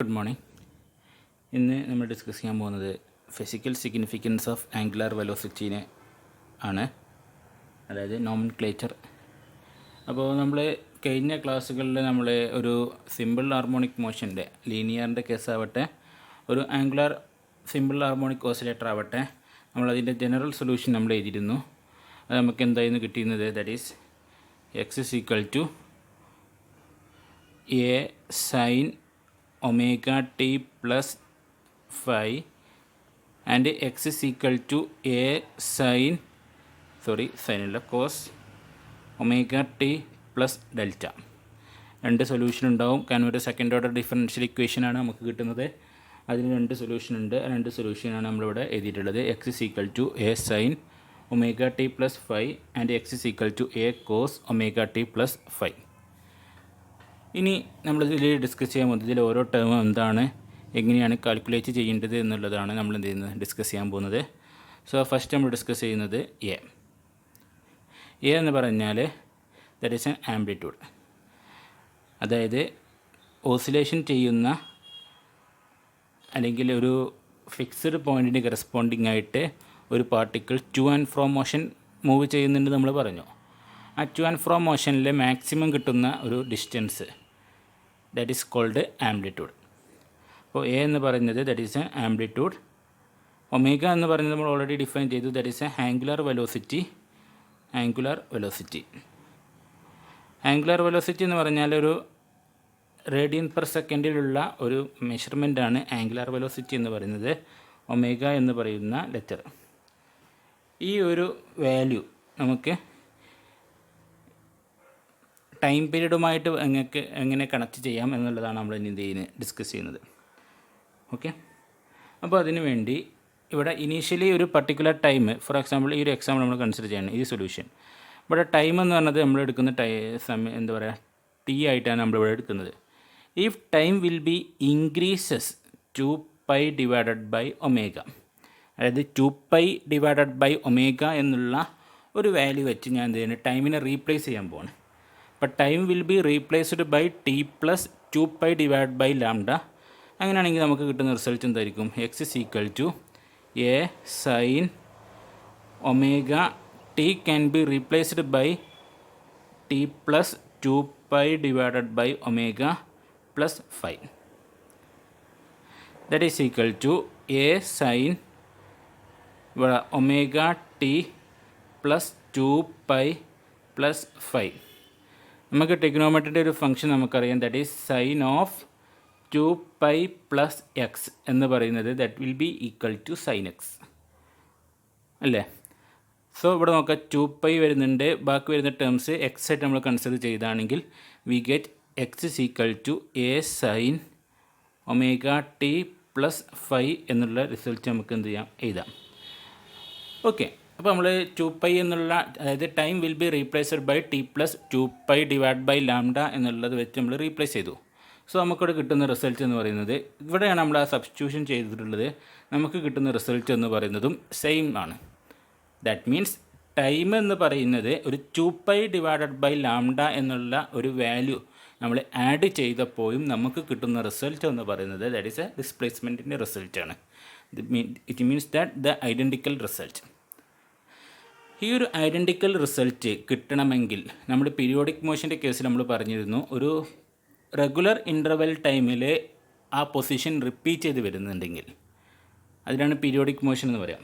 Good morning. ഇന്ന് നമ്മൾ discuss ചെയ്യാൻ പോകുന്നത് ഫിസിക്കൽ സിഗ്നിഫിക്കൻസ് ഓഫ് ആംഗുലാർ വെലോസിറ്റീനെ ആണ്, അതായത് നോമൻക്ലേച്ചർ. അപ്പോൾ നമ്മൾ കഴിഞ്ഞ ക്ലാസ്സുകളിൽ നമ്മൾ ഒരു സിമ്പിൾ ഹാർമോണിക് മോഷൻ്റെ ലീനിയറിൻ്റെ കേസാവട്ടെ, ഒരു ആംഗുലാർ സിമ്പിൾ ഹാർമോണിക് ഓസിലേറ്റർ ആവട്ടെ, നമ്മളതിൻ്റെ ജനറൽ സൊല്യൂഷൻ നമ്മൾ എഴുതിയിരുന്നു. അത് നമുക്ക് എന്തായിരുന്നു കിട്ടിയിരുന്നത്? That is x is equal to a sine omega t plus phi and x is equal to a സൈനല്ല cos omega t plus delta. രണ്ട് സൊല്യൂഷൻ ഉണ്ടാവും, കാരണം ഒരു സെക്കൻഡ് ഓർഡർ ഡിഫറൻഷ്യൽ ഇക്വേഷനാണ് നമുക്ക് കിട്ടുന്നത്. അതിന് രണ്ട് സൊല്യൂഷൻ ഉണ്ട്. ആ രണ്ട് സൊല്യൂഷനാണ് നമ്മളിവിടെ എഴുതിയിട്ടുള്ളത്. X is equal to a sine omega t plus phi and x is equal to a cos omega t plus phi. ഇനി നമ്മളിതിൽ ഡിസ്കസ് ചെയ്യാൻ പോകുന്നത് ഇതിൽ ഓരോ ടേമും എന്താണ്, എങ്ങനെയാണ് കാൽക്കുലേറ്റ് ചെയ്യേണ്ടത് എന്നുള്ളതാണ് നമ്മൾ എന്ത് ചെയ്യുന്നത്, ഡിസ്കസ് ചെയ്യാൻ പോകുന്നത്. സോ ഫസ്റ്റ് നമ്മൾ ഡിസ്കസ് ചെയ്യുന്നത് എ എന്ന് പറഞ്ഞാൽ ദാറ്റ് ഈസ് എൻ ആംപ്ലിറ്റ്യൂഡ്, അതായത് ഓസിലേഷൻ ചെയ്യുന്ന അല്ലെങ്കിൽ ഒരു ഫിക്സ്ഡ് പോയിൻറ്റിന് കറസ്പോണ്ടിങ് ആയിട്ട് ഒരു particle to and fro motion move ചെയ്യുന്നുണ്ട് നമ്മൾ പറഞ്ഞു. ആ ടു ആൻഡ് ഫ്രോ മോഷനിൽ മാക്സിമം കിട്ടുന്ന ഒരു distance that is called amplitude. അപ്പോൾ എ എന്ന് പറയുന്നത് that is a amplitude. Omega എന്ന് പറയുന്നത് നമ്മൾ ഓൾറെഡി ഡിഫൈൻ ചെയ്തു, that is a angular velocity. Angular velocity എന്ന് പറഞ്ഞാൽ ഒരു റേഡിയൻ പെർ സെക്കൻഡിലുള്ള ഒരു മെഷർമെൻറ്റാണ് ആംഗുലാർ വെലോസിറ്റി എന്ന് പറയുന്നത്. ഒമേഗ എന്ന് പറയുന്ന ലെറ്റർ. ഈ ഒരു വാല്യൂ നമുക്ക് ടൈം പീരീഡുമായിട്ട് എങ്ങനെ കണക്ട് ചെയ്യാം എന്നുള്ളതാണ് നമ്മൾ ഇനി ഡിസ്കസ് ചെയ്യുന്നത്. ഓക്കെ, അപ്പോൾ അതിനു വേണ്ടി ഇവിടെ ഇനീഷ്യലി ഒരു പർട്ടിക്കുലർ ടൈം, ഫോർ എക്സാമ്പിൾ ഈ ഒരു എക്സാമ്പിൾ നമ്മൾ കൺസിഡർ ചെയ്യണം, ഈ സൊല്യൂഷൻ. ഇവിടെ ടൈം എന്ന് പറഞ്ഞത് നമ്മൾ എടുക്കുന്ന സമയം എന്താ പറയുക, ടി ആയിട്ടാണ് നമ്മളിവിടെ എടുക്കുന്നത്. If time will be increases 2π divided by omega, അതായത് 2π ഡിവൈഡഡ് ബൈ ഒമേഗ എന്നുള്ള ഒരു വാല്യൂ വെച്ച് ഞാൻ എന്ത് ചെയ്യുന്നത്, ടൈമിനെ റീപ്ലേസ് ചെയ്യാൻ പോവാണ്. അപ്പോൾ time will be replaced by t plus 2π divide by lambda. അങ്ങനെയാണെങ്കിൽ നമുക്ക് കിട്ടുന്ന റിസൾട്ട് എന്തായിരിക്കും? X is equal to a sine omega t can be replaced by t plus 2π divided by omega plus 5. That is equal to a sine ഇവിടെ omega t plus 2π plus 5. നമുക്ക് ടെക്നോമെട്രിയുടെ ഒരു function നമുക്കറിയാം, that is sine of 2π plus x എന്ന് പറയുന്നത് that will B equal to sign X അല്ലേ. So ഇവിടെ നോക്കാം, 2π വരുന്നുണ്ട്, ബാക്കി വരുന്ന ടേംസ് എക്സ് ആയിട്ട് നമ്മൾ കൺസിഡർ ചെയ്താണെങ്കിൽ we get x is equal to a sine omega t plus 5 എന്നുള്ള റിസൾട്ട് നമുക്ക് എന്ത് ചെയ്യാം, എഴുതാം. ഓക്കെ, അപ്പോൾ നമ്മൾ 2π എന്നുള്ള, അതായത് time will be replaced by t plus 2π divide by lambda എന്നുള്ളത് വെച്ച് നമ്മൾ റീപ്ലേസ് ചെയ്തു. സോ നമുക്കിവിടെ കിട്ടുന്ന റിസൾട്ട് എന്ന് പറയുന്നത്, ഇവിടെയാണ് നമ്മൾ ആ സബ്സ്റ്റിറ്റ്യൂഷൻ ചെയ്തിട്ടുള്ളത്, നമുക്ക് കിട്ടുന്ന റിസൾട്ട് എന്ന് പറയുന്നതും സെയിം ആണ്. ദാറ്റ് മീൻസ് ടൈം എന്ന് പറയുന്നത് ഒരു 2π ഡിവൈഡഡ് ബൈ ലാംഡ എന്നുള്ള ഒരു വാല്യൂ നമ്മൾ ആഡ് ചെയ്തപ്പോഴും നമുക്ക് കിട്ടുന്ന റിസൾട്ട് എന്ന് പറയുന്നത് ദാറ്റ് ഈസ് എ ഡിസ്പ്ലേസ്മെൻറ്റിൻ്റെ റിസൾട്ടാണ്. It means that the identical result. ഈ ഒരു ഐഡൻറ്റിക്കൽ റിസൾട്ട് കിട്ടണമെങ്കിൽ നമ്മൾ പീരിയോഡിക് മോഷൻ്റെ കേസിൽ നമ്മൾ പറഞ്ഞിരുന്നു, ഒരു റെഗുലർ ഇൻ്റർവെൽ ടൈമിൽ ആ പൊസിഷൻ റിപ്പീറ്റ് ചെയ്ത് വരുന്നുണ്ടെങ്കിൽ അതിനാണ് പീരിയോഡിക് മോഷൻ എന്ന് പറയാം.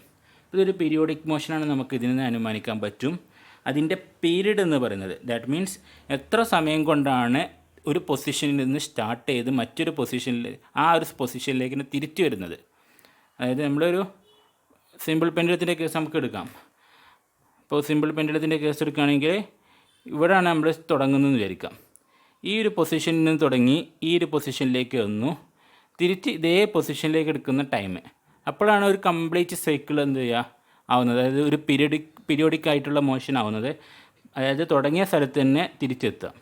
ഇതൊരു പീരിയോഡിക് മോഷനാണ്, നമുക്ക് ഇതിൽ നിന്ന് അനുമാനിക്കാൻ പറ്റും. അതിൻ്റെ പീരീഡ് എന്ന് പറയുന്നത് ദാറ്റ് മീൻസ് എത്ര സമയം കൊണ്ടാണ് ഒരു പൊസിഷനിൽ നിന്ന് സ്റ്റാർട്ട് ചെയ്ത് മറ്റൊരു പൊസിഷനിൽ ആ ഒരു പൊസിഷനിലേക്ക് തിരിച്ചു വരുന്നത്. അതായത് നമ്മളൊരു സിമ്പിൾ പെൻഡുലത്തിൻ്റെ കേസ് നമുക്ക് എടുക്കാം. ഇപ്പോൾ സിമ്പിൾ പെൻഡുലത്തിൻ്റെ കേസ് എടുക്കുകയാണെങ്കിൽ ഇവിടെയാണ് നമ്മൾ തുടങ്ങുന്നതെന്ന് വിചാരിക്കാം. ഈ ഒരു പൊസിഷനിൽ നിന്ന് തുടങ്ങി ഈ ഒരു പൊസിഷനിലേക്ക് വന്നു, തിരിച്ച് ഇതേ പൊസിഷനിലേക്ക് എടുക്കുന്ന ടൈം, അപ്പോഴാണ് ഒരു കംപ്ലീറ്റ് സൈക്കിൾ എന്ത് ചെയ്യുക ആവുന്നത്, അതായത് ഒരു പീരിയോഡിക് ആയിട്ടുള്ള മോഷൻ ആവുന്നത്. അതായത് തുടങ്ങിയ സ്ഥലത്ത് തന്നെ തിരിച്ചെത്തുക,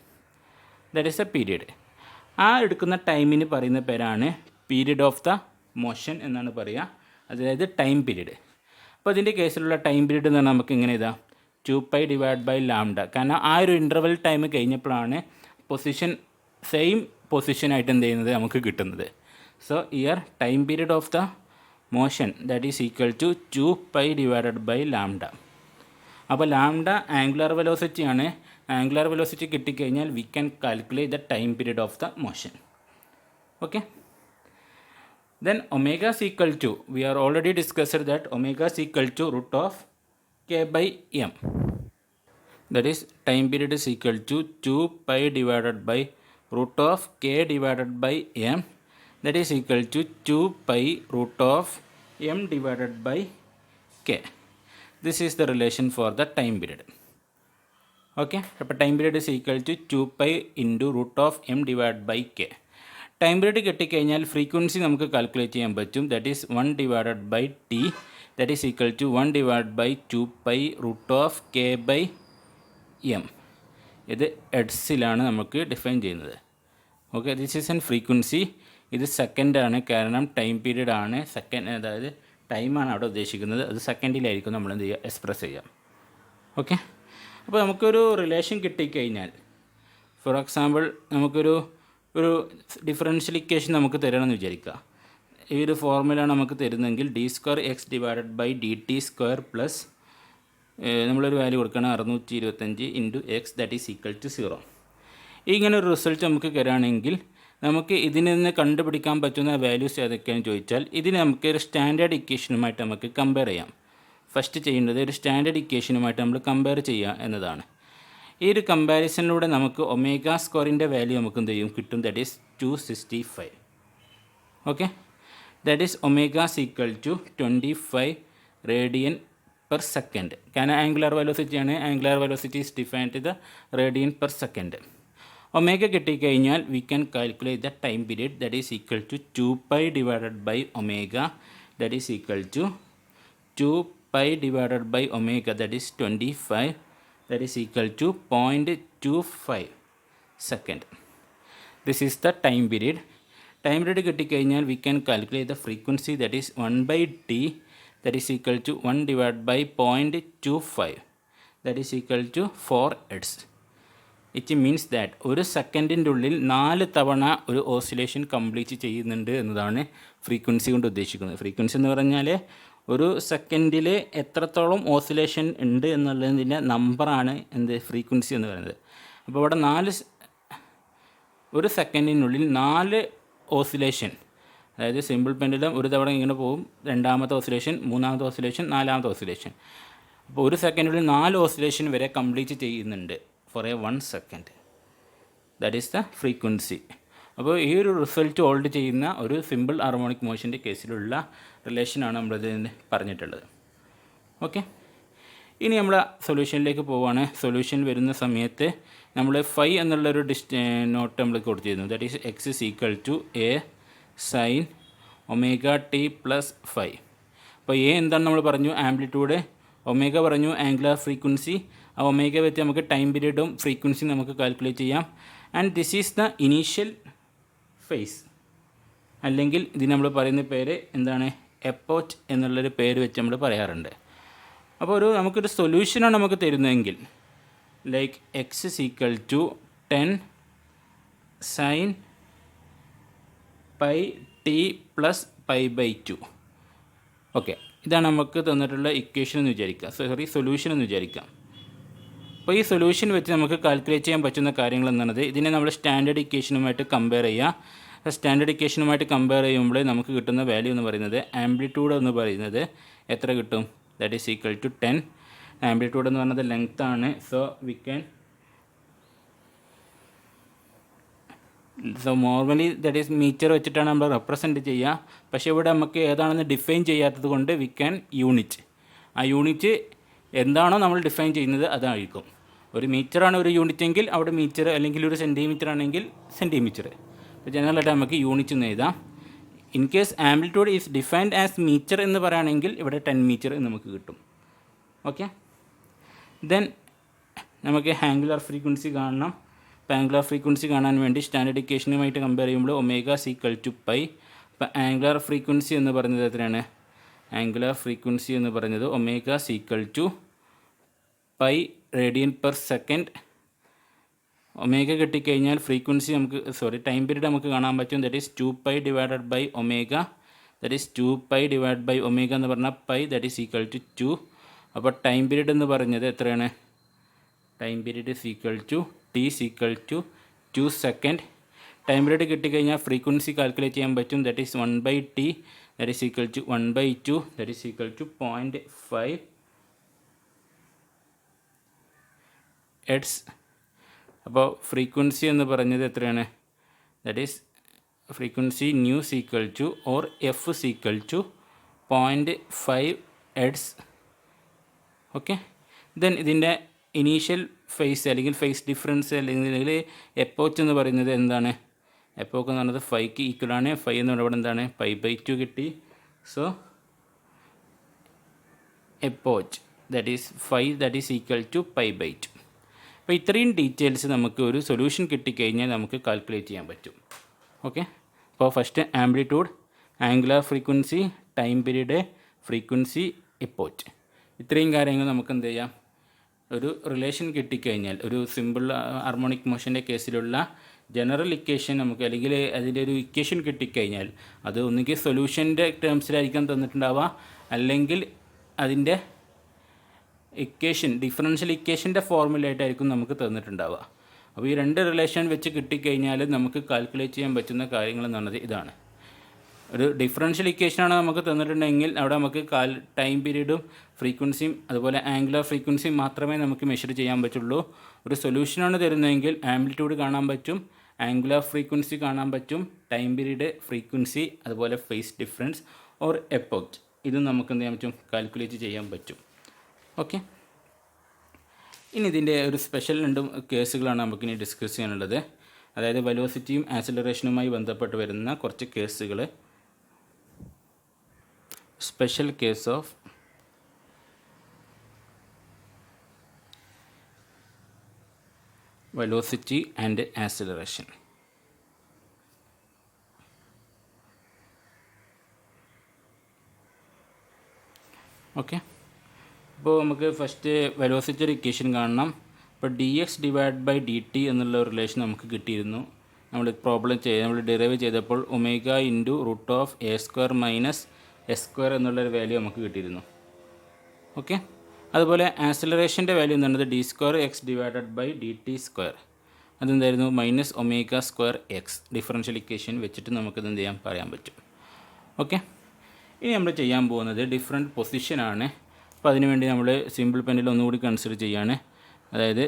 ദാറ്റ് ഈസ് എ പീരിയഡ്. ആ എടുക്കുന്ന ടൈമിന് പറയുന്ന പേരാണ് പീരിയഡ് ഓഫ് ദ മോഷൻ എന്നാണ് പറയുക, അതായത് ടൈം പീരീഡ്. അപ്പോൾ ഇതിൻ്റെ കേസിലുള്ള ടൈം പീരീഡ് എന്ന് പറഞ്ഞാൽ നമുക്ക് ഇങ്ങനെ ഇതാ 2π ഡിവൈഡ് ബൈ ലാംഡ, കാരണം ആ ഒരു ഇൻ്റർവെൽ ടൈം കഴിഞ്ഞപ്പോഴാണ് പൊസിഷൻ സെയിം പൊസിഷനായിട്ട് എന്ത് ചെയ്യുന്നത് നമുക്ക് കിട്ടുന്നത്. So here time period of the motion that is equal to 2 pi divided by lambda. അപ്പോൾ ലാംഡ ആംഗുലർ വെലോസിറ്റി ആണ്. ആംഗുലർ വെലോസിറ്റി കിട്ടിക്കഴിഞ്ഞാൽ we can calculate the time period of the motion. Okay, then omega is equal to, we are already discussed that omega is equal to root of k by m. That is time period is equal to 2 pi divided by root of k divided by m. That is equal to 2 pi root of m divided by k. This is the relation for the time period. Okay, അപ്പോൾ time period is equal to 2 pi into root of m divided by k. Time period കിട്ടിക്കഴിഞ്ഞാൽ frequency നമുക്ക് calculate ചെയ്യാൻ പറ്റും. That is 1 divided by t, that is equal to 1 divide by 2 pi root of k by m. ഇത് എഡ്സിലാണ് നമുക്ക് define ചെയ്യുന്നത്. Okay, this is an frequency. ഇത് സെക്കൻഡാണ്, കാരണം ടൈം പീരീഡ് ആണ്. സെക്കൻഡ്, അതായത് ടൈമാണ് അവിടെ ഉദ്ദേശിക്കുന്നത്. അത് സെക്കൻഡിലായിരിക്കും നമ്മൾ എന്ത് ചെയ്യുക, എക്സ്പ്രസ് ചെയ്യാം. ഓക്കെ, അപ്പോൾ നമുക്കൊരു റിലേഷൻ കിട്ടിക്കഴിഞ്ഞാൽ, ഫോർ എക്സാമ്പിൾ നമുക്കൊരു ഡിഫറൻഷ്യൽ ഇക്വേഷൻ നമുക്ക് തരണമെന്ന് വിചാരിക്കുക. ഈ ഒരു ഫോർമുല നമുക്ക് തരുന്നെങ്കിൽ d square x divided by d t square plus നമ്മളൊരു വാല്യൂ കൊടുക്കണം 625 into x, that is equal to 0. ഇങ്ങനെ ഒരു റിസൾട്ട് നമുക്ക് തരാണെങ്കിൽ നമുക്ക് ഇതിൽ നിന്ന് കണ്ടുപിടിക്കാൻ പറ്റുന്ന വാല്യൂസ് ഏതൊക്കെയാണെന്ന് ചോദിച്ചാൽ, ഇതിന് നമുക്ക് ഒരു സ്റ്റാൻഡേർഡ് ഇക്വേഷനുമായിട്ട് നമുക്ക് കമ്പയർ ചെയ്യാം. ഫസ്റ്റ് ചെയ്യേണ്ടത് ഒരു സ്റ്റാൻഡേർഡ് ഇക്വേഷനുമായിട്ട് നമ്മൾ കമ്പയർ ചെയ്യുക എന്നതാണ്. ഈ ഒരു കമ്പാരിസണിലൂടെ നമുക്ക് ഒമേഗ സ്ക്വയറിൻ്റെ വാല്യൂ നമുക്ക് എന്ത് ചെയ്യും, കിട്ടും. That is 265. Okay, that is omega equal to 25 radian per second. കാരണം ആംഗുലർ വെലോസിറ്റിയാണ്. Angular velocity is defined the radian per second. Omega കിട്ടിക്കഴിഞ്ഞാൽ we can calculate the time period. That is equal to 2 pi divided by omega, that is equal to 2 pi divided by omega, that is 25. That is equal to 0.25 second. This is the time period. Time period കിട്ടിക്കഴിഞ്ഞാൽ we can calculate the frequency, that is 1 by t, that is equal to 1 divided by 0.25, that is equal to 4 hertz. It means that ഒരു സെക്കൻഡിൻ്റെ ഉള്ളിൽ 4 തവണ ഒരു oscillation complete ചെയ്യുന്നുണ്ട് എന്നതാണ് frequency കൊണ്ട് ഉദ്ദേശിക്കുന്നത്. Frequency എന്ന് പറഞ്ഞാൽ ഒരു സെക്കൻഡിൽ എത്രത്തോളം ഓസിലേഷൻ ഉണ്ട് എന്നുള്ളതിൻ്റെ നമ്പറാണ് എന്ത്, ഫ്രീക്വൻസി എന്ന് പറയുന്നത്. അപ്പോൾ ഇവിടെ ഒരു സെക്കൻഡിനുള്ളിൽ 4 ഓസിലേഷൻ, അതായത് സിമ്പിൾ പെൻഡുലം ഒരു തവണ ഇങ്ങനെ പോകും, രണ്ടാമത്തെ ഓസിലേഷൻ, മൂന്നാമത്തെ ഓസിലേഷൻ, നാലാമത്തെ ഓസിലേഷൻ. അപ്പോൾ ഒരു സെക്കൻഡിനുള്ളിൽ 4 ഓസിലേഷൻ വരെ കംപ്ലീറ്റ് ചെയ്യുന്നുണ്ട് for a 1 second. That is the frequency. അപ്പോൾ ഈ ഒരു റിസൾട്ട് ഹോൾഡ് ചെയ്യുന്ന ഒരു സിമ്പിൾ ഹാർമോണിക് മോഷൻ്റെ കേസിലുള്ള റിലേഷനാണ് നമ്മളിത് പറഞ്ഞിട്ടുള്ളത്. ഓക്കെ, ഇനി നമ്മൾ സൊല്യൂഷനിലേക്ക് പോവുകയാണ്. സൊല്യൂഷൻ വരുന്ന സമയത്ത് നമ്മൾ ഫൈ എന്നുള്ളൊരു നോട്ട് നമ്മൾ കൊടുത്തിരുന്നു. That is x is equal to a sine omega t plus phi. അപ്പോൾ എ എന്താണ് നമ്മൾ പറഞ്ഞു, ആംപ്ലിറ്റ്യൂഡ്. ഒമേഗ പറഞ്ഞു ആംഗുലർ ഫ്രീക്വൻസി. ആ ഒമേഗ വെച്ച് നമുക്ക് ടൈം പീരീഡും ഫ്രീക്വൻസിയും നമുക്ക് കാൽക്കുലേറ്റ് ചെയ്യാം. And this is the initial phase, അല്ലെങ്കിൽ ഇതിന് നമ്മൾ പറയുന്ന പേര് എന്താണ്, എപ്പോച്ച് എന്നുള്ളൊരു പേര് വെച്ച് നമ്മൾ പറയാറുണ്ട്. അപ്പോൾ നമുക്കൊരു സൊല്യൂഷനാണ് നമുക്ക് തരുന്നതെങ്കിൽ, like x is equal to 10 sine pi t plus pi by 2. Okay, ഇതാണ് നമുക്ക് തന്നിട്ടുള്ള ഇക്വേഷൻ എന്ന് വിചാരിക്കുക, സൊല്യൂഷൻ എന്ന് വിചാരിക്കാം. അപ്പോൾ ഈ സൊല്യൂഷൻ വെച്ച് നമുക്ക് കാൽക്കുലേറ്റ് ചെയ്യാൻ പറ്റുന്ന കാര്യങ്ങൾ എന്നുള്ളത്, ഇതിനെ നമ്മൾ സ്റ്റാൻഡേർഡ് ഇക്വേഷനുമായിട്ട് കമ്പയർ ചെയ്യുക. സ്റ്റാൻഡേർഡ് ഇക്വേഷനുമായിട്ട് കമ്പയർ ചെയ്യുമ്പോൾ നമുക്ക് കിട്ടുന്ന വാല്യൂ എന്ന് പറയുന്നത്, ആംപ്ലിറ്റ്യൂഡ് എന്ന് പറയുന്നത് എത്ര കിട്ടും, that is equal to 10. Amplitude എന്ന് പറയുന്നത് ലെങ്ത് ആണ്. So normally that is metre വെച്ചിട്ടാണ് നമ്മൾ റെപ്രസെൻറ്റ് ചെയ്യുക. പക്ഷേ ഇവിടെ നമുക്ക് ഏതാണെന്ന് ഡിഫൈൻ ചെയ്യാത്തത് കൊണ്ട് വി ക്യാൻ യൂണിറ്റ്. ആ യൂണിറ്റ് എന്താണോ നമ്മൾ ഡിഫൈൻ ചെയ്യുന്നത് അതായിരിക്കും. ഒരു മീറ്ററാണ് ഒരു യൂണിറ്റ് എങ്കിൽ അവിടെ മീറ്റർ, അല്ലെങ്കിൽ ഒരു സെൻറ്റിമീറ്റർ ആണെങ്കിൽ സെൻറ്റിമീറ്റർ. അപ്പോൾ ജനറലായിട്ട് നമുക്ക് യൂണിറ്റ് എന്ന് എഴുതാം. In case amplitude is defined as metre എന്ന് പറയുകയാണെങ്കിൽ ഇവിടെ 10 മീറ്റർ നമുക്ക് കിട്ടും. ഓക്കെ, ദെൻ നമുക്ക് ആംഗുലർ ഫ്രീക്വൻസി കാണണം. അപ്പോൾ ആംഗുലർ ഫ്രീക്വൻസി കാണാൻ വേണ്ടി സ്റ്റാൻഡേർഡ് ഇക്വേഷനുമായിട്ട് കമ്പയർ ചെയ്യുമ്പോൾ ഒമേഗ ഈക്വൽ ടു പൈ. അപ്പോൾ ആംഗുലർ ഫ്രീക്വൻസി എന്ന് പറയുന്നത് എത്രയാണ്, ആംഗുലർ ഫ്രീക്വൻസി എന്ന് പറയുന്നത് omega equal to pi radian per second omega കിട്ടിക്കഴിഞ്ഞാൽ ഫ്രീക്വൻസി നമുക്ക് ടൈം പീരീഡ് നമുക്ക് കാണാൻ പറ്റും. That is 2π divided by omega. That is 2π divide by omega എന്ന് പറഞ്ഞാൽ pi, that is equal to 2. അപ്പോൾ ടൈം പീരീഡ് എന്ന് പറഞ്ഞത് എത്രയാണ്? Time period is equal to t is equal to 2 second. Time period കിട്ടിക്കഴിഞ്ഞാൽ ഫ്രീക്വൻസി കാൽക്കുലേറ്റ് ചെയ്യാൻ പറ്റും. That is 1/t, that is equal to 1/2, that is equal to 0.5 hertz. അപ്പോൾ frequency എന്ന് പറഞ്ഞത് എത്രയാണ്? That is frequency nu equal to or f equal to 0.5 hertz. Okay. Then ഇതിൻ്റെ initial phase അല്ലെങ്കിൽ phase difference അല്ലെങ്കിൽ എപ്പോച്ച് എന്ന് പറയുന്നത് എന്താണ്? എപ്പോക്ക് എന്ന് പറയുന്നത് 5ക്ക് ഈക്വലാണ്. 5 എന്ന് പറയുന്നത് ഇവിടെ എന്താണ്? π/2 കിട്ടി. So epoch that is 5 that is equal to π/2. അപ്പോൾ ഇത്രയും ഡീറ്റെയിൽസ് നമുക്ക് ഒരു സൊല്യൂഷൻ കിട്ടിക്കഴിഞ്ഞാൽ നമുക്ക് കാൽക്കുലേറ്റ് ചെയ്യാൻ പറ്റും. ഓക്കെ. അപ്പോൾ first amplitude, angular frequency, time period, frequency, epoch, ഇത്രയും കാര്യങ്ങൾ നമുക്ക് എന്ത് ചെയ്യാം? ഒരു റിലേഷൻ കിട്ടിക്കഴിഞ്ഞാൽ, ഒരു സിമ്പിൾ ഹാർമോണിക് മോഷൻ്റെ കേസിലുള്ള ജനറൽ ഇക്വേഷൻ നമുക്ക്, അല്ലെങ്കിൽ അതിൻ്റെ ഒരു ഇക്വേഷൻ കിട്ടിക്കഴിഞ്ഞാൽ അത് ഒന്നുകിൽ സൊല്യൂഷൻ്റെ ടേംസിലായിരിക്കും തന്നിട്ടുണ്ടാവുക, അല്ലെങ്കിൽ അതിൻ്റെ ഇക്വേഷൻ ഡിഫറൻഷ്യൽ ഇക്വേഷൻ്റെ ഫോർമുലയായിട്ടായിരിക്കും നമുക്ക് തന്നിട്ടുണ്ടാവുക. അപ്പോൾ ഈ രണ്ട് റിലേഷൻ വെച്ച് കിട്ടിക്കഴിഞ്ഞാൽ നമുക്ക് കാൽക്കുലേറ്റ് ചെയ്യാൻ പറ്റുന്ന കാര്യങ്ങൾ എന്ന് പറഞ്ഞത് ഇതാണ്. ഒരു ഡിഫറൻഷ്യൽ ഇക്വേഷനാണ് നമുക്ക് തന്നിട്ടുണ്ടെങ്കിൽ അവിടെ നമുക്ക് ടൈം പീരീഡും ഫ്രീക്വൻസിയും അതുപോലെ ആംഗുലർ ഫ്രീക്വൻസിയും മാത്രമേ നമുക്ക് മെഷർ ചെയ്യാൻ പറ്റുള്ളൂ. ഒരു സൊല്യൂഷനാണ് തരുന്നതെങ്കിൽ ആംപ്ലിറ്റ്യൂഡ് കാണാൻ പറ്റും, ആംഗുലർ ഫ്രീക്വൻസി കാണാൻ പറ്റും, ടൈം പീരീഡ്, ഫ്രീക്വൻസി, അതുപോലെ ഫേസ് ഡിഫറൻസ് ഓർ എപ്പോച്ച്, ഇതും നമുക്ക് എന്ത് ചെയ്യാൻ പറ്റും? കാൽക്കുലേറ്റ് ചെയ്യാൻ പറ്റും. ഓക്കെ. ഇനി ഇതിൻ്റെ ഒരു സ്പെഷ്യൽ രണ്ട് കേസുകളാണ് നമുക്കിനി ഡിസ്കസ് ചെയ്യാനുള്ളത്. അതായത് വെലോസിറ്റിയും ആക്സിലറേഷനുമായി ബന്ധപ്പെട്ട് വരുന്ന കുറച്ച് കേസുകൾ. Special case of velocity and acceleration. Okay. അപ്പോൾ നമുക്ക് ഫസ്റ്റ് വെലോസിറ്റി ഒരു ഇക്വേഷൻ കാണണം. ഇപ്പോൾ dx ഡിവൈഡ് ബൈ dt എന്നുള്ള ഒരു റിലേഷൻ നമുക്ക് കിട്ടിയിരുന്നു. നമ്മൾ ഡിറൈവ് ചെയ്തപ്പോൾ omega into √(a² minus s² എന്നുള്ളൊരു വാല്യൂ നമുക്ക് കിട്ടിയിരുന്നു. ഓക്കെ. അതുപോലെ ആക്സിലറേഷൻ്റെ വാല്യൂ എന്ന് പറയുന്നത് d²x ഡിവൈഡഡ് ബൈ dt². അതെന്തായിരുന്നു? -ω²x. ഡിഫറൻഷ്യൽ ഇക്വേഷൻ വെച്ചിട്ട് നമുക്കിത് എന്ത് ചെയ്യാൻ പറയാൻ പറ്റും. ഓക്കെ. ഇനി നമ്മൾ ചെയ്യാൻ പോകുന്നത് ഡിഫറെൻറ്റ് പൊസിഷനാണ്. അപ്പോൾ അതിനുവേണ്ടി നമ്മൾ സിമ്പിൾ പെന്നിൽ ഒന്നുകൂടി കൺസിഡർ ചെയ്യാണ്. അതായത്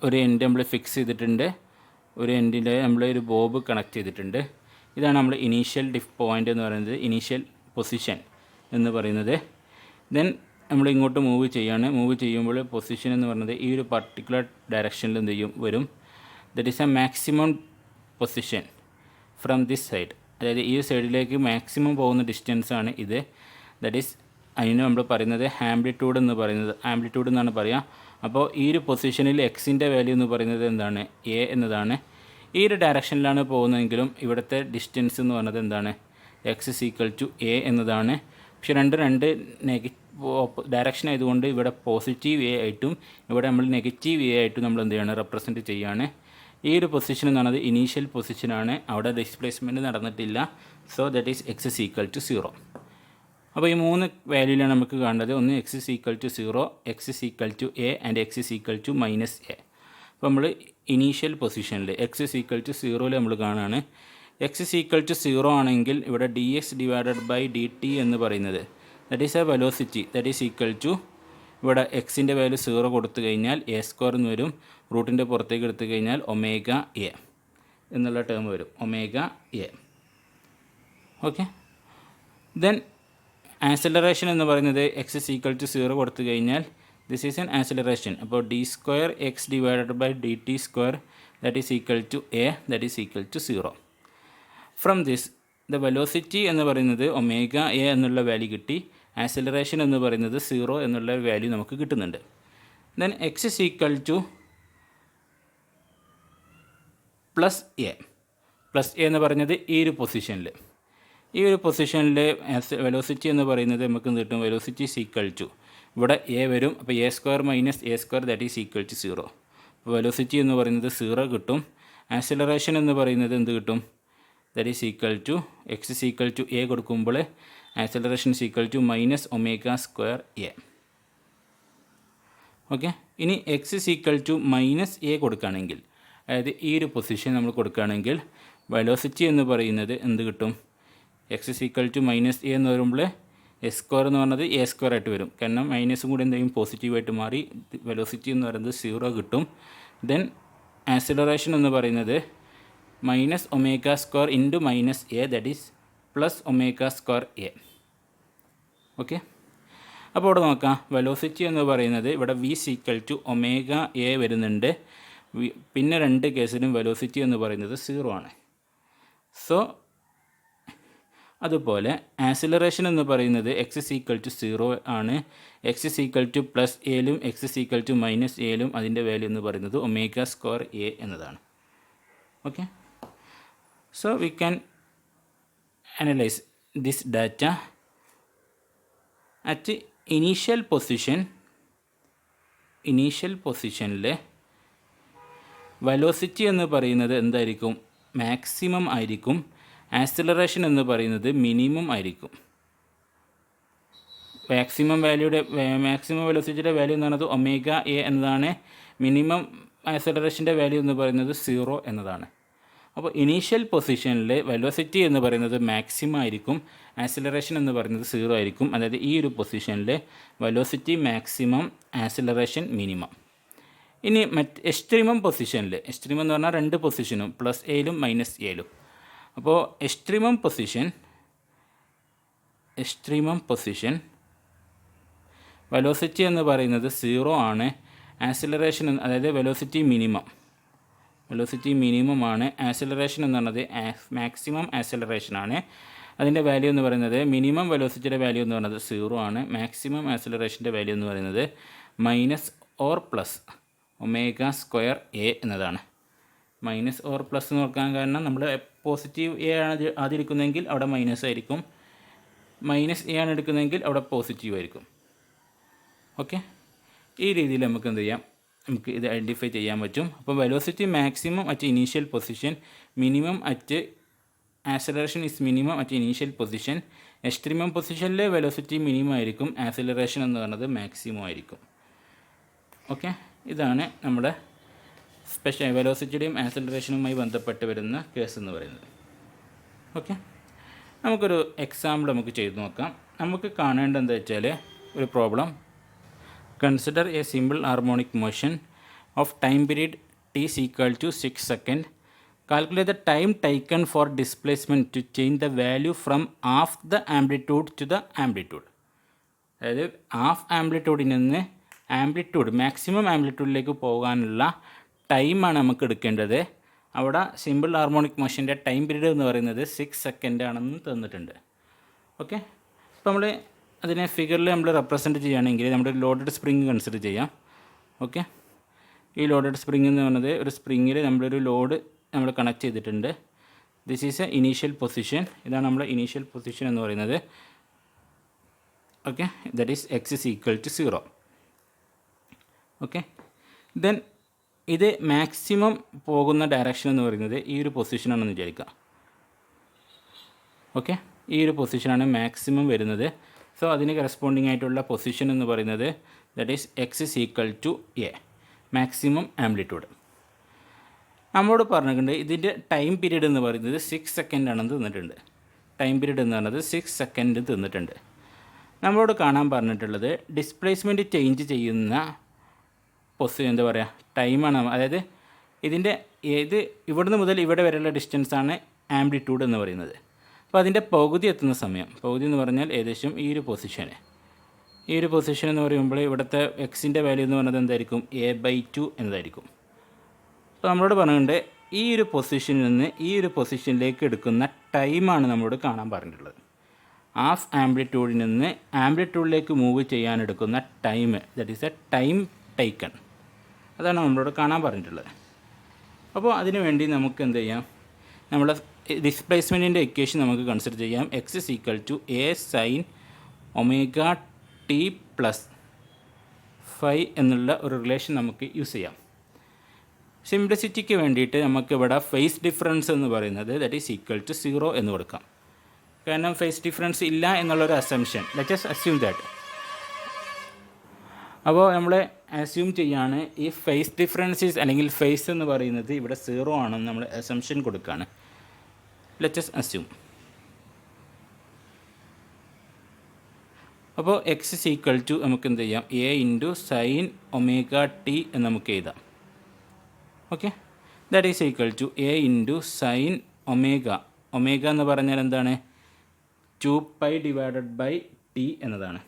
ഒരു എൻഡ് നമ്മൾ ഫിക്സ് ചെയ്തിട്ടുണ്ട്, ഒരു എൻഡിൽ നമ്മൾ ഒരു ബോബ് കണക്ട് ചെയ്തിട്ടുണ്ട്. ഇതാണ് നമ്മൾ ഇനീഷ്യൽ പോയിൻ്റ് എന്ന് പറയുന്നത്, ഇനീഷ്യൽ പൊസിഷൻ എന്ന് പറയുന്നത്. ദെൻ നമ്മൾ ഇങ്ങോട്ട് മൂവ് ചെയ്യാണ്. മൂവ് ചെയ്യുമ്പോൾ പൊസിഷൻ എന്ന് പറയുന്നത് ഈ ഒരു പർട്ടിക്കുലർ ഡയറക്ഷനിൽ എന്ത് ചെയ്യും? വരും. That is A maximum position from this side. അതായത് ഈ സൈഡിലേക്ക് മാക്സിമം പോകുന്ന ഡിസ്റ്റൻസാണ് ഇത്. ദറ്റ് ഈസ് അതിന് നമ്മൾ പറയുന്നത് ആംപ്ലിറ്റ്യൂഡ് എന്ന് പറയുന്നത്, ആംപ്ലിറ്റ്യൂഡ് എന്നാണ് പറയുക. അപ്പോൾ ഈ ഒരു പൊസിഷനിൽ എക്സിൻ്റെ വാല്യൂ എന്ന് പറയുന്നത് എന്താണ്? എ എന്നതാണ്. ഈ ഒരു ഡയറക്ഷനിലാണ് പോകുന്നതെങ്കിലും ഇവിടുത്തെ ഡിസ്റ്റൻസ് എന്ന് പറയുന്നത് എന്താണ്? X is equal to a എന്നതാണ്. പക്ഷേ രണ്ട് ഡയറക്ഷൻ ആയതുകൊണ്ട് ഇവിടെ പോസിറ്റീവ് എ ആയിട്ടും ഇവിടെ നമ്മൾ നെഗറ്റീവ് എ ആയിട്ടും നമ്മൾ എന്ത് ചെയ്യണം? റെപ്രസെൻറ്റ് ചെയ്യുകയാണ്. ഈ ഒരു പൊസിഷൻ എന്ന് പറയുന്നത് ഇനീഷ്യൽ പൊസിഷനാണ്, അവിടെ ഡിസ്പ്ലേസ്മെൻറ്റ് നടന്നിട്ടില്ല. So that is x is equal to 0. അപ്പോൾ ഈ മൂന്ന് വാല്യൂലാണ് നമുക്ക് കാണേണ്ടത്. ഒന്ന് x is equal to 0, x is equal to a and x is equal to -a. അപ്പോൾ നമ്മൾ ഇനീഷ്യൽ പൊസിഷനിൽ എക്സ് ഇസ് ഈക്വൽ ടു 0 നമ്മൾ കാണുകയാണ്. എക്സ് ഇസ് ഈക്വൽ ടു 0 ആണെങ്കിൽ ഇവിടെ dx ഡിവൈഡഡ് ബൈ dt എന്ന് പറയുന്നത് that is a velocity, that is equal to ഇവിടെ എക്സിൻ്റെ വാല്യൂ 0 കൊടുത്തു കഴിഞ്ഞാൽ a² എന്ന് വരും. റൂട്ടിൻ്റെ പുറത്തേക്ക് എടുത്തു കഴിഞ്ഞാൽ ω(a) എന്നുള്ള ടേം വരും, ω(a). ഓക്കെ. ദെൻ ആക്സിലറേഷൻ എന്ന് പറയുന്നത് എക്സ് ഇസ് ഈക്വൽ ടു 0 കൊടുത്തു കഴിഞ്ഞാൽ ദിസ് ഈസ് എൻ ആക്സിലറേഷൻ. അപ്പോൾ d²x divided by dt² that is equal to a, that is equal to 0. From this the velocity എന്ന് പറയുന്നത് ω(a) എന്നുള്ള value കിട്ടി. Acceleration എന്ന് പറയുന്നത് 0 എന്നുള്ള വാല്യൂ നമുക്ക് കിട്ടുന്നുണ്ട്. Then x is equal to +a. +a എന്ന് പറഞ്ഞത് ഈ ഒരു പൊസിഷനിൽ, ഈ ഒരു പൊസിഷനിൽ വെലോസിറ്റി എന്ന് പറയുന്നത് നമുക്ക് കിട്ടും വെലോസിറ്റി ഈസ് ഈക്വൽ ടു ഇവിടെ എ വരും. അപ്പോൾ a² - a² that is equal to 0. Velocity എന്ന് പറയുന്നത് 0 കിട്ടും. ആക്സിലറേഷൻ എന്ന് പറയുന്നത് എന്ത് കിട്ടും? That is equal to x is equal to a കൊടുക്കുമ്പോൾ acceleration is equal to minus omega square a. Okay, ഇനി x is equal to minus a കൊടുക്കുകയാണെങ്കിൽ, അതായത് ഈ ഒരു പൊസിഷൻ നമ്മൾ കൊടുക്കുകയാണെങ്കിൽ വെലോസിറ്റി എന്ന് പറയുന്നത് എന്ത് കിട്ടും? X is equal to minus a എന്ന് പറയുമ്പോൾ എസ് സ്ക്വയർ എന്ന് പറഞ്ഞത് എ സ്ക്വയർ ആയിട്ട് വരും. കാരണം മൈനസും കൂടി എന്തെങ്കിലും പോസിറ്റീവായിട്ട് മാറി വെലോസിറ്റി എന്ന് പറയുന്നത് 0 കിട്ടും. ദെൻ ആക്സിലറേഷൻ എന്ന് പറയുന്നത് minus omega square into minus a, that is plus omega square a. Okay, അപ്പോൾ ഇവിടെ നോക്കാം. വെലോസിറ്റി എന്ന് പറയുന്നത് ഇവിടെ v is equal to omega a വരുന്നുണ്ട്. പിന്നെ രണ്ട് കേസിലും വെലോസിറ്റി എന്ന് പറയുന്നത് 0 ആണ്. സോ അതുപോലെ ആക്സിലറേഷൻ എന്ന് പറയുന്നത് എക്സ് ഇസ് ഈക്വൽ ടു 0 ആണ്. X is equal to plus എയിലും x is equal to minus എയിലും അതിൻ്റെ വാല്യൂ എന്ന് പറയുന്നത് ഒമേഗ സ്ക്വയർ എ എന്നതാണ്. Okay, so we can analyse this data at initial പൊസിഷനിൽ വെലോസിറ്റി എന്ന് പറയുന്നത് എന്തായിരിക്കും? മാക്സിമം ആയിരിക്കും. ആക്സിലറേഷൻ എന്ന് പറയുന്നത് മിനിമം ആയിരിക്കും. മാക്സിമം വെലോസിറ്റിയുടെ വാല്യൂ എന്ന് പറയുന്നത് ഒമേഗ എ എന്നതാണ്. മിനിമം ആക്സിലറേഷൻ്റെ വാല്യൂ എന്ന് പറയുന്നത് 0 എന്നതാണ്. അപ്പോൾ ഇനീഷ്യൽ പൊസിഷനിൽ വെലോസിറ്റി എന്ന് പറയുന്നത് മാക്സിമം ആയിരിക്കും, ആക്സിലറേഷൻ എന്ന് പറയുന്നത് 0 ആയിരിക്കും. അതായത് ഈ ഒരു പൊസിഷനിൽ വെലോസിറ്റി മാക്സിമം, ആക്സിലറേഷൻ മിനിമം. ഇനി എക്സ്ട്രീമം പൊസിഷനിൽ, എക്സ്ട്രീമം എന്ന് പറഞ്ഞാൽ രണ്ട് പൊസിഷനും പ്ലസ് എയിലും മൈനസ് എയിലും. അപ്പോൾ എക്സ്ട്രീമം പൊസിഷൻ വെലോസിറ്റി എന്ന് പറയുന്നത് 0 ആണ്. ആക്സിലറേഷൻ അതായത് വെലോസിറ്റി മിനിമം ആണ്. ആക്സിലറേഷൻ എന്ന് പറഞ്ഞത് മാക്സിമം ആക്സിലറേഷൻ ആണ്. അതിൻ്റെ വാല്യൂ എന്ന് പറയുന്നത് മിനിമം വെലോസിറ്റിയുടെ വാല്യൂ എന്ന് പറയുന്നത് 0 ആണ്. മാക്സിമം ആക്സിലറേഷൻ്റെ വാല്യൂ എന്ന് പറയുന്നത് minus or plus omega square a എന്നതാണ്. മൈനസ് ഓർ പ്ലസ് എന്ന് നോക്കാൻ കാരണം നമ്മൾ പോസിറ്റീവ് എ ആണ് ആദ്യം എടുക്കുന്നതെങ്കിൽ അവിടെ മൈനസ് ആയിരിക്കും, മൈനസ് എ ആണ് എടുക്കുന്നതെങ്കിൽ അവിടെ പോസിറ്റീവ് ആയിരിക്കും. ഓക്കെ, ഈ രീതിയിൽ നമുക്ക് എന്ത് ചെയ്യാം? നമുക്ക് ഇത് ഐഡൻറ്റിഫൈ ചെയ്യാൻ പറ്റും. അപ്പോൾ velocity maximum at initial position, minimum at acceleration is minimum at initial position. Extremum പൊസിഷനിൽ വെലോസിറ്റി മിനിമം ആയിരിക്കും, ആക്സിലറേഷൻ എന്ന് പറയുന്നത് മാക്സിമം ആയിരിക്കും. ഓക്കെ, ഇതാണ് നമ്മുടെ വെലോസിറ്റിയുടെയും ആക്സിലറേഷനുമായി ബന്ധപ്പെട്ട് വരുന്ന കേസ് എന്ന് പറയുന്നത്. ഓക്കെ, നമുക്കൊരു എക്സാമ്പിൾ നമുക്ക് ചെയ്ത് നോക്കാം. നമുക്ക് കാണേണ്ടത് എന്താ വെച്ചാൽ ഒരു problem. Consider A simple harmonic motion of time period t is equal to 6 seconds. Calculate the time taken for displacement to change the value from half the amplitude to the amplitude. അതായത് half ആംപ്ലിറ്റ്യൂഡിൽ നിന്ന് maximum ആംപ്ലിറ്റ്യൂഡിലേക്ക് പോകാനുള്ള ടൈമാണ് നമുക്ക് എടുക്കേണ്ടത്. അവിടെ simple harmonic മോഷൻ്റെ time period എന്ന് പറയുന്നത് 6 second ആണെന്ന് തന്നിട്ടുണ്ട്. ഓക്കെ, അപ്പോൾ നമ്മൾ അതിനെ ഫിഗറിൽ നമ്മൾ റെപ്രസെൻറ്റ് ചെയ്യുകയാണെങ്കിൽ നമ്മുടെ ലോഡഡ് സ്പ്രിങ് കൺസിഡർ ചെയ്യാം. ഓക്കെ, ഈ ലോഡഡ് സ്പ്രിങ് എന്ന് പറയുന്നത് ഒരു സ്പ്രിങ്ങിൽ നമ്മളൊരു ലോഡ് നമ്മൾ കണക്ട് ചെയ്തിട്ടുണ്ട്. This is a initial position. ഇതാണ് നമ്മുടെ ഇനീഷ്യൽ പൊസിഷൻ എന്ന് പറയുന്നത്. Okay, that is x is equal to 0. Okay, then ഇത് മാക്സിമം പോകുന്ന ഡയറക്ഷൻ എന്ന് പറയുന്നത് ഈ ഒരു പൊസിഷനാണെന്ന് വിചാരിക്കുക. ഓക്കെ, ഈ ഒരു പൊസിഷനാണ് മാക്സിമം വരുന്നത്. സോ അതിന് കറസ്പോണ്ടിങ് ആയിട്ടുള്ള പൊസിഷൻ എന്ന് പറയുന്നത് that is x is equal to a, maximum amplitude. നമ്മളോട് പറഞ്ഞിട്ടുണ്ട് ഇതിൻ്റെ ടൈം പീരീഡ് എന്ന് പറയുന്നത് 6 സെക്കൻഡ് ആണെന്ന് തന്നിട്ടുണ്ട്. ടൈം പീരീഡ് എന്ന് പറയുന്നത് 6 സെക്കൻഡ് തന്നിട്ടുണ്ട്. നമ്മളോട് കാണാൻ പറഞ്ഞിട്ടുള്ളത് ഡിസ്പ്ലേസ്മെൻറ്റ് ചേഞ്ച് ചെയ്യുന്ന എന്താ പറയുക ടൈമാണ്. അതായത് ഇതിൻ്റെ ഇവിടുന്ന് മുതൽ ഇവിടെ വരെയുള്ള ഡിസ്റ്റൻസാണ് ആംപ്ലിറ്റ്യൂഡ് എന്ന് പറയുന്നത്. അപ്പോൾ അതിൻ്റെ പകുതി എത്തുന്ന സമയം, പകുതി എന്ന് പറഞ്ഞാൽ ഏകദേശം ഈ ഒരു പൊസിഷൻ എന്ന് പറയുമ്പോൾ ഇവിടുത്തെ എക്സിൻ്റെ വാല്യൂ എന്ന് പറയുന്നത് എന്തായിരിക്കും? a/2 എന്നതായിരിക്കും. അപ്പോൾ നമ്മളോട് പറഞ്ഞിട്ടുണ്ട് ഈ ഒരു പൊസിഷനിൽ നിന്ന് ഈ ഒരു പൊസിഷനിലേക്ക് എടുക്കുന്ന ടൈമാണ് നമ്മളോട് കാണാൻ പറഞ്ഞിട്ടുള്ളത്. ഹാഫ് ആംപ്ലിറ്റ്യൂഡിൽ നിന്ന് ആംപ്ലിറ്റ്യൂഡിലേക്ക് മൂവ് ചെയ്യാൻ എടുക്കുന്ന time, that is A time taken. അതാണ് നമ്മളോട് കാണാൻ പറഞ്ഞിട്ടുള്ളത്. അപ്പോൾ അതിനു വേണ്ടി നമുക്ക് എന്ത് ചെയ്യാം? നമ്മുടെ ഡിസ്പ്ലേസ്മെൻറ്റിൻ്റെ ഇക്വേഷൻ നമുക്ക് കൺസിഡർ ചെയ്യാം. X is equal to a sine omega t plus 5 എന്നുള്ള ഒരു റിലേഷൻ നമുക്ക് യൂസ് ചെയ്യാം. സിംപ്ലിസിറ്റിക്ക് വേണ്ടിയിട്ട് നമുക്ക് ഇവിടെ ഫേസ് ഡിഫറൻസ് എന്ന് പറയുന്നത് ദാറ്റ് ഈസ് ഈക്വൽ ടു 0 എന്ന് കൊടുക്കാം. കാരണം ഫേസ് ഡിഫറൻസ് ഇല്ല എന്നുള്ളൊരു assumption, let us assume that. അപ്പോൾ നമ്മൾ അസ്യൂം ചെയ്യാണ് ഈ ഫേസ് ഡിഫറൻസസ് അല്ലെങ്കിൽ ഫേസ് എന്ന് പറയുന്നത് ഇവിടെ 0 ആണെന്ന് നമ്മൾ അസംഷൻ കൊടുക്കുകയാണ്. Let us assume. അപ്പോൾ എക്സ് ഇസ് ഈക്വൽ ടു നമുക്ക് എന്ത് ചെയ്യാം, a into sine omega t എന്ന് നമുക്ക് എഴുതാം. Okay, that is equal to a into sine omega. Omega എന്ന് പറഞ്ഞാൽ എന്താണ്, 2π ഡിവൈഡഡ് ബൈ ടി എന്നതാണ്.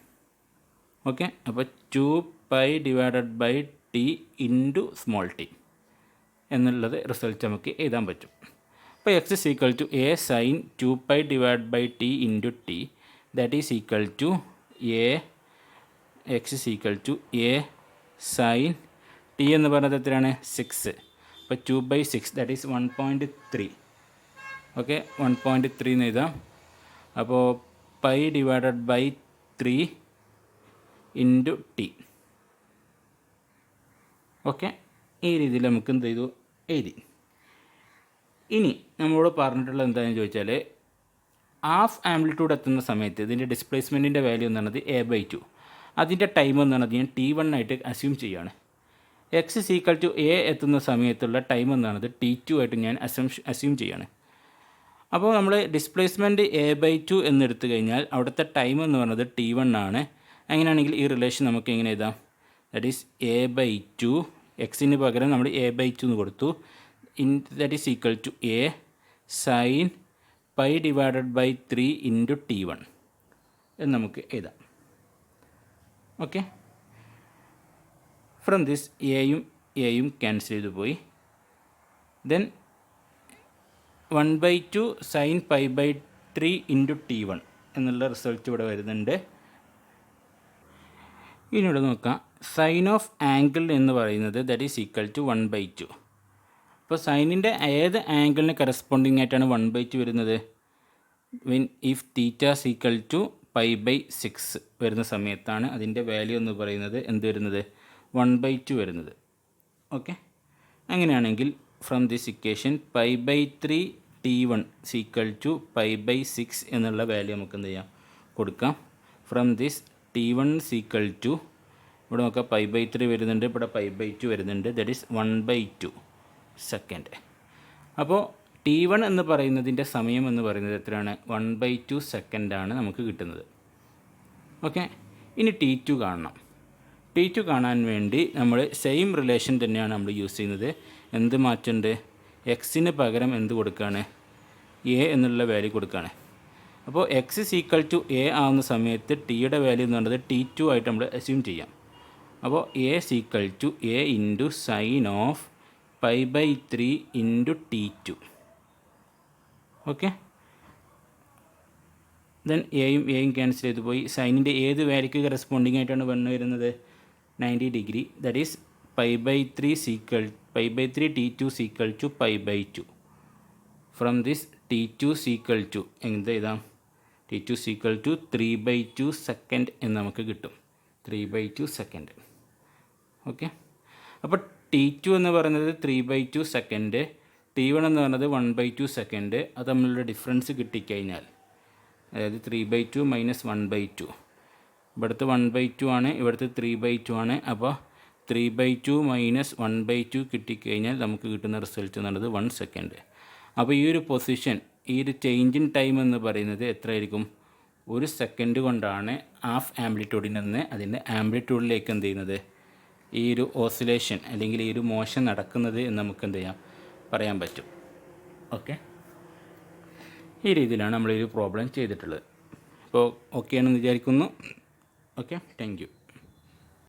ഓക്കെ, അപ്പോൾ 2π divided by T into small t എന്നുള്ളത് റിസൾട്ട് നമുക്ക് എഴുതാൻ പറ്റും. അപ്പോൾ x is equal to a sine 2π divide by T into t, that is equal to x is equal to a sine t എന്ന് പറയുന്നത് എത്രയാണ്, 6. അപ്പോൾ 2/6 ദാറ്റ് ഈസ് 1.3. ഓക്കെ, 1.3 എന്ന് എഴുതാം. അപ്പോൾ pi divided by 3 into T. Okay, ഈ രീതിയിൽ നമുക്ക് എന്ത് ചെയ്തു, എഴുതി. ഇനി നമ്മളോട് പറഞ്ഞിട്ടുള്ളത് എന്താണെന്ന് ചോദിച്ചാൽ, ഹാഫ് ആംപ്ലിറ്റ്യൂഡ് എത്തുന്ന സമയത്ത് ഇതിൻ്റെ ഡിസ്പ്ലേസ്മെൻറ്റിൻ്റെ വാല്യൂ എന്ന് പറയുന്നത് a/2. അതിൻ്റെ ടൈം എന്ന് പറയുന്നത് ഞാൻ T1 ആയിട്ട് അസ്യൂം ചെയ്യുകയാണ്. X is equal to a എത്തുന്ന സമയത്തുള്ള ടൈം എന്നാണത് T2 ആയിട്ട് ഞാൻ അസ്യൂം ചെയ്യാണ്. അപ്പോൾ നമ്മൾ ഡിസ്പ്ലേസ്മെൻറ്റ് a/2 എന്നെടുത്തു കഴിഞ്ഞാൽ അവിടുത്തെ ടൈം എന്ന് പറയുന്നത് T1 ആണ്. അങ്ങനെയാണെങ്കിൽ ഈ റിലേഷൻ നമുക്ക് എങ്ങനെ എഴുതാം, ദാറ്റ് ഈസ് a/2, എക്സിന് പകരം നമ്മൾ a/2 എന്ന് കൊടുത്തു, that is equal to a sine pi divided by 3 into T1 എന്ന് നമുക്ക് എഴുതാം. ഓക്കെ, ഫ്രം ദിസ് എയും ക്യാൻസൽ ചെയ്തു പോയി. Then 1/2 sine pi by 3 into T1 എന്നുള്ള റിസൾട്ട് ഇവിടെ വരുന്നുണ്ട്. ഇനി ഇവിടെ നോക്കാം, സൈൻ ഓഫ് ആംഗിൾ എന്ന് പറയുന്നത് ദാറ്റ് ഈസ് ഈക്വൽ ടു 1/2. അപ്പോൾ സൈനിൻ്റെ ഏത് ആംഗിളിന് കറസ്പോണ്ടിങ് ആയിട്ടാണ് 1/2 വരുന്നത്, if theta is equal to π/6 വരുന്ന സമയത്താണ് അതിൻ്റെ വാല്യൂ എന്ന് പറയുന്നത് എന്ത് വരുന്നത്, 1/2 വരുന്നത്. ഓക്കെ, അങ്ങനെയാണെങ്കിൽ from this equation π/3 T1 equal to π/6 എന്നുള്ള വാല്യൂ നമുക്ക് എന്ത് ചെയ്യാം, കൊടുക്കാം. From this T1 equal to ഇവിടെ നോക്കാം π/3 വരുന്നുണ്ട്, ഇവിടെ π/2 വരുന്നുണ്ട്, ദാറ്റ് ഈസ് 1/2 സെക്കൻഡ്. അപ്പോൾ T1 എന്ന് പറയുന്നതിൻ്റെ സമയം എന്ന് പറയുന്നത് എത്രയാണ്, 1/2 സെക്കൻഡാണ് നമുക്ക് കിട്ടുന്നത്. ഓക്കെ, ഇനി T2 കാണണം. T2 കാണാൻ വേണ്ടി നമ്മൾ സെയിം റിലേഷൻ തന്നെയാണ് നമ്മൾ യൂസ് ചെയ്യുന്നത്. എന്ത് മാറ്റുണ്ട്, എക്സിന് പകരം എന്ത് കൊടുക്കുകയാണ്, എ എന്നുള്ള വാല്യൂ കൊടുക്കുകയാണ്. അപ്പോൾ x is equal to a ആവുന്ന സമയത്ത് ടിയുടെ വാല്യൂ എന്ന് പറയുന്നത് T2 ആയിട്ട് നമ്മൾ അസ്യൂം ചെയ്യാം. അപ്പോൾ a is equal to a into sine of π/3 into T2. Okay, then എയും ക്യാൻസൽ ചെയ്ത് പോയി. സൈനിൻ്റെ ഏത് വാല്യൂക്ക് കറസ്പോണ്ടിങ് ആയിട്ടാണ് വരുന്നത്, 90 degree. That is π/3 T2 equal to π/2. From this T2 equal to എന്ത് എഴുതാം, T2 ഈക്വൽ ടു 3/2 സെക്കൻഡ് എന്ന് നമുക്ക് കിട്ടും, 3/2 സെക്കൻഡ്. ഓക്കെ, അപ്പോൾ T2 എന്ന് പറയുന്നത് 3/2 സെക്കൻഡ്, T1 എന്ന് പറയുന്നത് 1/2 സെക്കൻഡ്. അത് തമ്മിലുള്ള ഡിഫറൻസ് കിട്ടിക്കഴിഞ്ഞാൽ, അതായത് 3/2 മൈനസ് 1/2, ഇവിടുത്തെ 1/2 ആണ്, ഇവിടുത്തെ 3/2 ആണ്. അപ്പോൾ 3/2 മൈനസ് 1/2 കിട്ടിക്കഴിഞ്ഞാൽ നമുക്ക് കിട്ടുന്ന റിസൾട്ട് എന്ന് പറയുന്നത് 1 സെക്കൻഡ്. അപ്പോൾ ഈ ഒരു പൊസിഷൻ, ഈ ഒരു ചേഞ്ച് ഇൻ ടൈം എന്ന് പറയുന്നത് എത്രയായിരിക്കും, 1 സെക്കൻഡ് കൊണ്ടാണ് ഹാഫ് ആംപ്ലിറ്റ്യൂഡിൽ നിന്ന് അതിൻ്റെ ആംപ്ലിറ്റ്യൂഡിലേക്ക് എന്ത് ചെയ്യുന്നത്, ഈ ഒരു ഓസിലേഷൻ അല്ലെങ്കിൽ ഈ ഒരു മോഷൻ നടക്കുന്നത് എന്ന് നമുക്ക് എന്ത് ചെയ്യാം, പറയാൻ പറ്റും. ഓക്കെ, ഈ രീതിയിലാണ് നമ്മളൊരു പ്രോബ്ലം ചെയ്തിട്ടുള്ളത്. അപ്പോൾ ഓക്കെ ആണെന്ന് വിചാരിക്കുന്നു. Okay, thank you.